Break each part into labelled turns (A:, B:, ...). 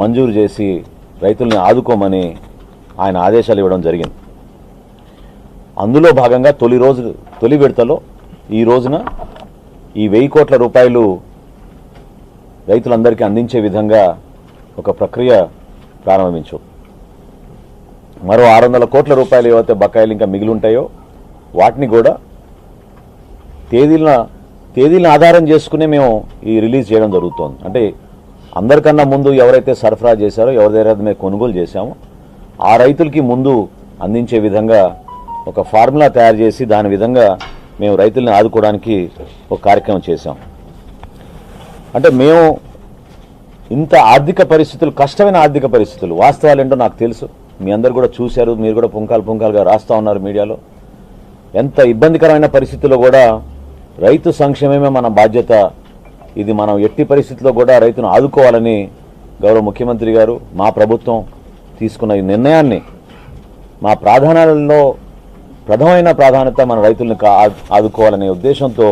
A: మంజూరు చేసి రైతుల్ని ఆదుకోమని ఆయన ఆదేశాలు ఇవ్వడం జరిగింది. అందులో భాగంగా తొలి విడతలో ఈ రోజున ఈ 1000 కోట్ల రూపాయలు రైతులందరికీ అందించే విధంగా ఒక ప్రక్రియ ప్రారంభించాం. మరో 600 కోట్ల రూపాయలు ఏవైతే బకాయిలు ఇంకా మిగిలి ఉంటాయో వాటిని కూడా తేదీలను ఆధారం చేసుకునే మేము ఈ రిలీజ్ చేయడం జరుగుతోంది. అంటే అందరికన్నా ముందు ఎవరైతే సరఫరా చేశారో, ఎవరి దగ్గర మేము కొనుగోలు చేశామో ఆ రైతులకి ముందు అందించే విధంగా ఒక ఫార్ములా తయారు చేసి దాని విధంగా మేము రైతుల్ని ఆదుకోవడానికి ఒక కార్యక్రమం చేశాం. అంటే మేము ఇంత ఆర్థిక పరిస్థితులు, కష్టమైన ఆర్థిక పరిస్థితులు, వాస్తవాలు ఏంటో నాకు తెలుసు, మీ అందరు కూడా చూశారు, మీరు కూడా పుంకాలుగా రాస్తూ ఉన్నారు మీడియాలో. ఎంత ఇబ్బందికరమైన పరిస్థితుల్లో కూడా రైతు సంక్షేమమే మన బాధ్యత, ఇది మనం ఎట్టి పరిస్థితుల్లో కూడా రైతును ఆదుకోవాలని గౌరవ ముఖ్యమంత్రి గారు, మా ప్రభుత్వం తీసుకున్న ఈ నిర్ణయాన్ని మా ప్రాధాన్యాలలో ప్రథమైన ప్రాధాన్యత మన రైతులను ఆదుకోవాలనే ఉద్దేశంతో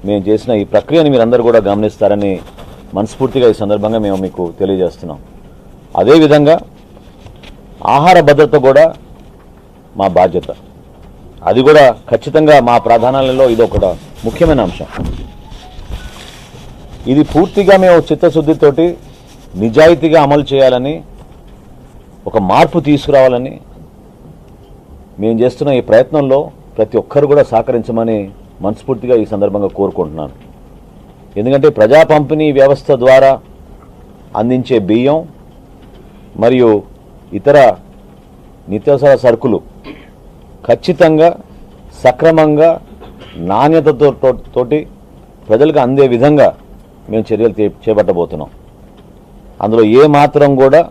A: మేము చేసిన ఈ ప్రక్రియని మీరందరూ కూడా గమనిస్తారని మనస్ఫూర్తిగా ఈ సందర్భంగా మేము మీకు తెలియజేస్తున్నాం. అదేవిధంగా ఆహార భద్రత కూడా మా బాధ్యత, అది కూడా ఖచ్చితంగా మా ప్రాధాన్యాలలో ఇది ఒక ముఖ్యమైన అంశం. ఇది పూర్తిగా మేము చిత్తశుద్ధితోటి నిజాయితీగా అమలు చేయాలని, ఒక మార్పు తీసుకురావాలని మేము చేస్తున్న ఈ ప్రయత్నంలో ప్రతి ఒక్కరు కూడా సహకరించమని మనస్ఫూర్తిగా ఈ సందర్భంగా కోరుకుంటున్నాను. ఎందుకంటే ప్రజా పంపిణీ వ్యవస్థ ద్వారా అందించే బియ్యం మరియు ఇతర నిత్యావసర సరుకులు ఖచ్చితంగా సక్రమంగా నాణ్యతతోటి ప్రజలకు అందే విధంగా మేము చర్యలు చేపట్టబోతున్నాం. అందులో ఏ మాత్రం కూడా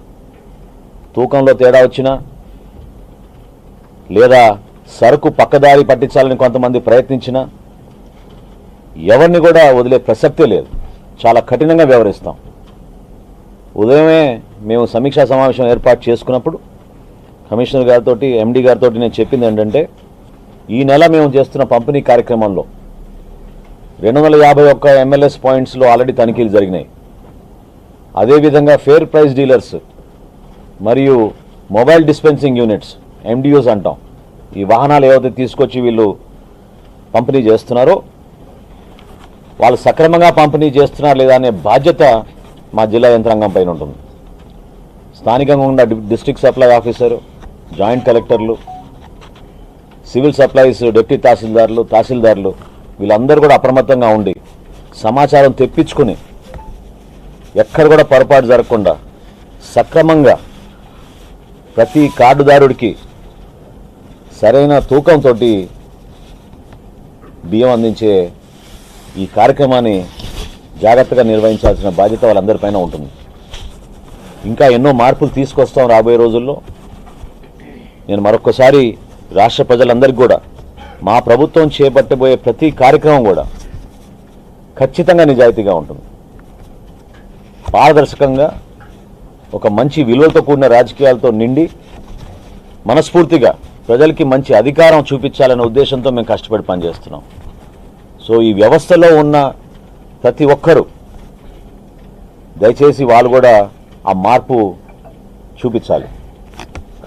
A: తూకంలో తేడా వచ్చినా లేదా సరుకు పక్కదారి పట్టించాలని కొంతమంది ప్రయత్నించినా ఎవరిని కూడా వదిలే ప్రసక్తే లేదు. చాలా కఠినంగా వ్యవహరిస్తాం. ఉదయమే మేము సమీక్షా సమావేశం ఏర్పాటు చేసుకున్నప్పుడు కమిషనర్ గారితో, ఎండీ గారితో నేను చెప్పింది ఏంటంటే, ఈ నెల మేము చేస్తున్న పంపిణీ కార్యక్రమంలో 251 MLS పాయింట్స్లో ఆల్రెడీ తనిఖీలు జరిగినాయి. అదేవిధంగా ఫేర్ ప్రైస్ డీలర్స్ మరియు మొబైల్ డిస్పెన్సింగ్ యూనిట్స్, MDUs అంటాం, ఈ వాహనాలు ఏవైతే తీసుకొచ్చి వీళ్ళు పంపిణీ చేస్తున్నారో వాళ్ళు సక్రమంగా పంపిణీ చేస్తున్నారు లేదా అనే బాధ్యత మా జిల్లా యంత్రాంగం పైన ఉంటుంది. స్థానికంగా ఉన్న డిస్ట్రిక్ట్ సప్లై ఆఫీసరు, జాయింట్ కలెక్టర్లు, సివిల్ సప్లైస్ డిప్యూటీ తహసీల్దార్లు వీళ్ళందరూ కూడా అప్రమత్తంగా ఉండి సమాచారం తెప్పించుకుని ఎక్కడ కూడా పొరపాటు జరగకుండా సక్రమంగా ప్రతి కార్డుదారుడికి సరైన తూకంతో బియ్యం అందించే ఈ కార్యక్రమాన్ని జాగ్రత్తగా నిర్వహించాల్సిన బాధ్యత వాళ్ళందరిపైన ఉంటుంది. ఇంకా ఎన్నో మార్పులు తీసుకొస్తాం రాబోయే రోజుల్లో. నేను మరొకసారి రాష్ట్ర ప్రజలందరికీ కూడా మా ప్రభుత్వం చేపట్టబోయే ప్రతి కార్యక్రమం కూడా ఖచ్చితంగా నిజాయితీగా ఉంటుంది, పారదర్శకంగా, ఒక మంచి విలువలతో కూడిన రాజకీయాలతో నిండి మనస్ఫూర్తిగా ప్రజలకి మంచి అధికారం చూపించాలనే ఉద్దేశంతో మేము కష్టపడి పనిచేస్తున్నాం. సో ఈ వ్యవస్థలో ఉన్న ప్రతి ఒక్కరూ దయచేసి వాళ్ళు కూడా ఆ మార్పు చూపించాలి.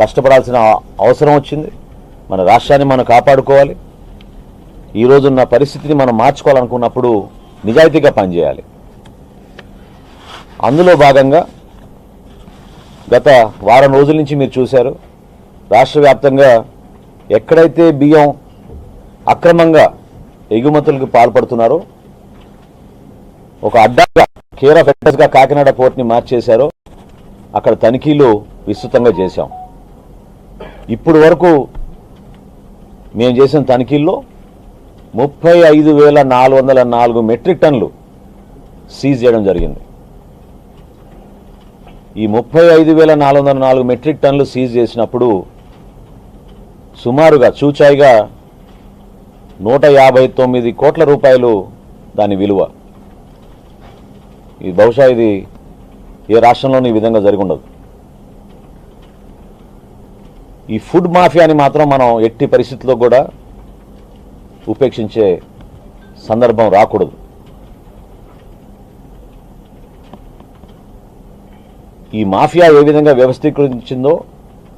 A: కష్టపడాల్సిన అవసరం వచ్చింది. మన రాష్ట్రాన్ని మనం కాపాడుకోవాలి. ఈరోజున్న పరిస్థితిని మనం మార్చుకోవాలనుకున్నప్పుడు నిజాయితీగా పనిచేయాలి. అందులో భాగంగా గత వారం రోజుల నుంచి మీరు చూశారు, రాష్ట్ర వ్యాప్తంగా ఎక్కడైతే బియ్యం అక్రమంగా ఎగుమతులకు పాల్పడుతున్నారో, ఒక అడ్డాగా కేర్ ఆఫ్ అడ్రస్గా కాకినాడ పోర్ట్ని మార్చేశారో అక్కడ తనిఖీలు విస్తృతంగా చేశాం. ఇప్పుడు వరకు మేము చేసిన తనిఖీల్లో 35,404 మెట్రిక్ టన్నులు సీజ్ చేయడం జరిగింది. ఈ 35,404 మెట్రిక్ టన్నులు సీజ్ చేసినప్పుడు సుమారుగా చూచాయిగా 159 కోట్ల రూపాయలు దాని విలువ. ఇది బహుశా ఇది ఏ రాష్ట్రంలోనూ ఈ విధంగా జరిగి ఉండదు. ఈ ఫుడ్ మాఫియాని మాత్రం మనం ఎట్టి పరిస్థితుల్లో కూడా ఉపేక్షించే సందర్భం రాకూడదు. ఈ మాఫియా ఏ విధంగా వ్యవస్థీకరించిందో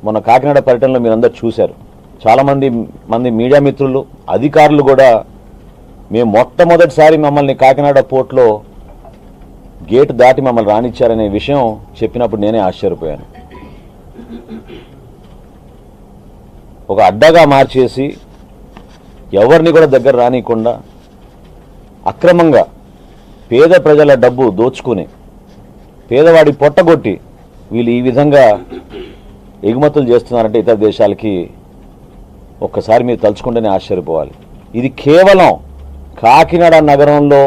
A: మన కాకినాడ పర్యటనలో మీరందరూ చూశారు. చాలామంది మీడియా మిత్రులు, అధికారులు కూడా మేము మొట్టమొదటిసారి మమ్మల్ని కాకినాడ పోర్ట్లో గేటు దాటి మమ్మల్ని రానిచ్చారనే విషయం చెప్పినప్పుడు నేనే ఆశ్చర్యపోయాను. ఒక అడ్డగా మార్చేసి ఎవరిని కూడా దగ్గర రానియకుండా అక్రమంగా పేద ప్రజల డబ్బు దోచుకుని పేదవాడి పొట్టగొట్టి వీళ్ళు ఈ విధంగా ఎగుమతులు చేస్తున్నారంటే ఇతర దేశాలకి ఒక్కసారి మీరు తలుచుకుంటేనే ఆశ్చర్యపోవాలి. ఇది కేవలం కాకినాడ నగరంలో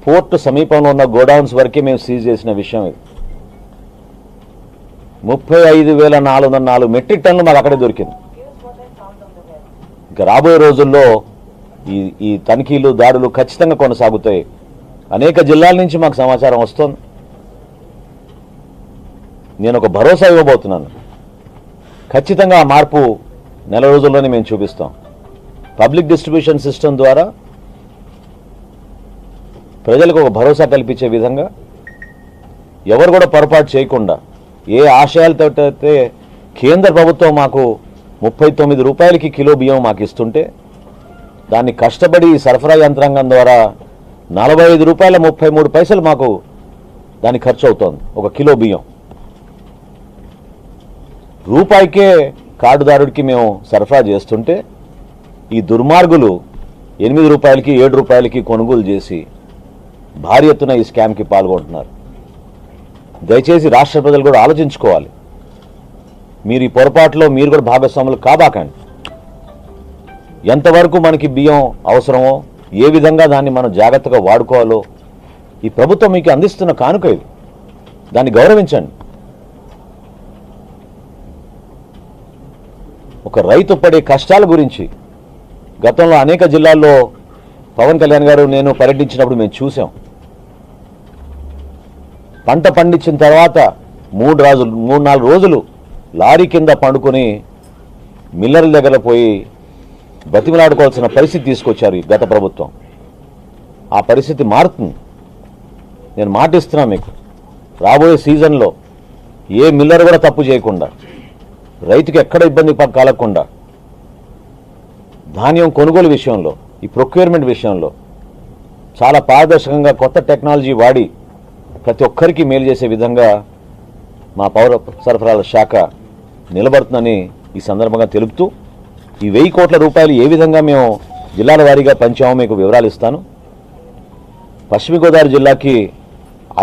A: పోర్టు సమీపంలో ఉన్న గోడౌన్స్ వరకే మేము సీజ్ చేసిన విషయం. ఇది 35,404 మెట్రిక్ టన్నులు మాకు అక్కడే దొరికింది. ఇంకా రాబోయే రోజుల్లో ఈ తనిఖీలు, దాడులు ఖచ్చితంగా కొనసాగుతాయి. అనేక జిల్లాల నుంచి మాకు సమాచారం వస్తుంది. నేను ఒక భరోసా ఇవ్వబోతున్నాను. ఖచ్చితంగా ఆ మార్పు నెల రోజుల్లోనే మేము చూపిస్తాం. పబ్లిక్ డిస్ట్రిబ్యూషన్ సిస్టమ్ ద్వారా ప్రజలకు ఒక భరోసా కల్పించే విధంగా ఎవరు కూడా పొరపాటు చేయకుండా ఏ ఆశయాలతో అయితే కేంద్ర ప్రభుత్వం మాకు 39 రూపాయలకి కిలో బియ్యం మాకు ఇస్తుంటే దాన్ని కష్టపడి సరఫరా యంత్రాంగం ద్వారా 45 రూపాయల 33 పైసలు మాకు దాని ఖర్చు అవుతోంది ఒక కిలో బియ్యం. రూపాయికే కార్డుదారుడికి మేము సరఫరా చేస్తుంటే ఈ దుర్మార్గులు 8 రూపాయలకి 7 రూపాయలకి కొనుగోలు చేసి భారీ ఎత్తున ఈ స్కామ్కి పాల్గొంటున్నారు. దయచేసి రాష్ట్ర ప్రజలు కూడా ఆలోచించుకోవాలి. మీరు ఈ పొరపాటులో మీరు కూడా భాగస్వాములు కాబాకండి. ఎంతవరకు మనకి బియ్యం అవసరమో, ఏ విధంగా దాన్ని మనం జాగ్రత్తగా వాడుకోవాలో ఈ ప్రభుత్వం మీకు అందిస్తున్న కానుక ఇది. దాన్ని గౌరవించండి. ఒక రైతు పడే కష్టాల గురించి గతంలో అనేక జిల్లాల్లో పవన్ కళ్యాణ్ గారు నేను పర్యటించినప్పుడు మేము చూసాం. పంట పండించిన తర్వాత 3-4 రోజులు లారీ కింద పండుకొని మిల్లర్ల దగ్గర పోయి బతిమలాడుకోవాల్సిన పరిస్థితి తీసుకొచ్చారు ఈ గత ప్రభుత్వం. ఆ పరిస్థితి మారుతుంది. నేను మాటిస్తున్నా మీకు, రాబోయే సీజన్లో ఏ మిల్లర్ కూడా తప్పు చేయకుండా, రైతుకి ఎక్కడ ఇబ్బంది కలగకుండా ధాన్యం కొనుగోలు విషయంలో, ఈ ప్రొక్యూర్మెంట్ విషయంలో చాలా పారదర్శకంగా కొత్త టెక్నాలజీ వాడి ప్రతి ఒక్కరికి మేలు చేసే విధంగా మా పౌర సరఫరాల శాఖ నిలబడుతుందని ఈ సందర్భంగా తెలుపుతూ, ఈ 1000 కోట్ల రూపాయలు ఏ విధంగా మేము జిల్లాల వారీగా పంచామో మీకు వివరాలు ఇస్తాను. పశ్చిమ గోదావరి జిల్లాకి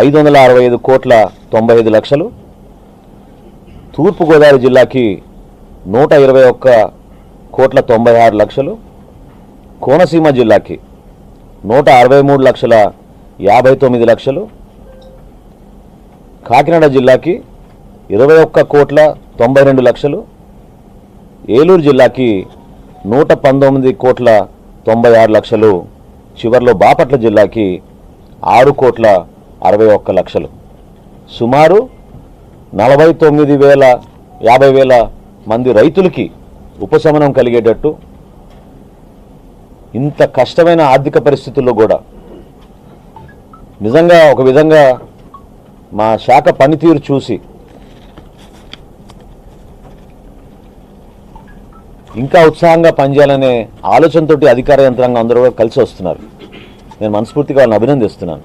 A: 565 కోట్ల 95 లక్షలు, తూర్పుగోదావరి జిల్లాకి 121 కోట్ల 96 లక్షలు, కోనసీమ జిల్లాకి 163 లక్షల 59 లక్షలు, కాకినాడ జిల్లాకి 21 కోట్ల 92 లక్షలు, ఏలూరు జిల్లాకి 119 కోట్ల 96 లక్షలు, చివర్లో బాపట్ల జిల్లాకి 6 కోట్ల 61 లక్షలు. సుమారు 49,000-50,000 మంది రైతులకి ఉపశమనం కలిగేటట్టు ఇంత కష్టమైన ఆర్థిక పరిస్థితుల్లో కూడా నిజంగా ఒక విధంగా మా శాఖ పనితీరు చూసి ఇంకా ఉత్సాహంగా పనిచేయాలనే ఆలోచనతోటి అధికార యంత్రాంగం అందరూ కూడా కలిసి వస్తున్నారు. నేను మనస్ఫూర్తిగా వాళ్ళని అభినందిస్తున్నాను.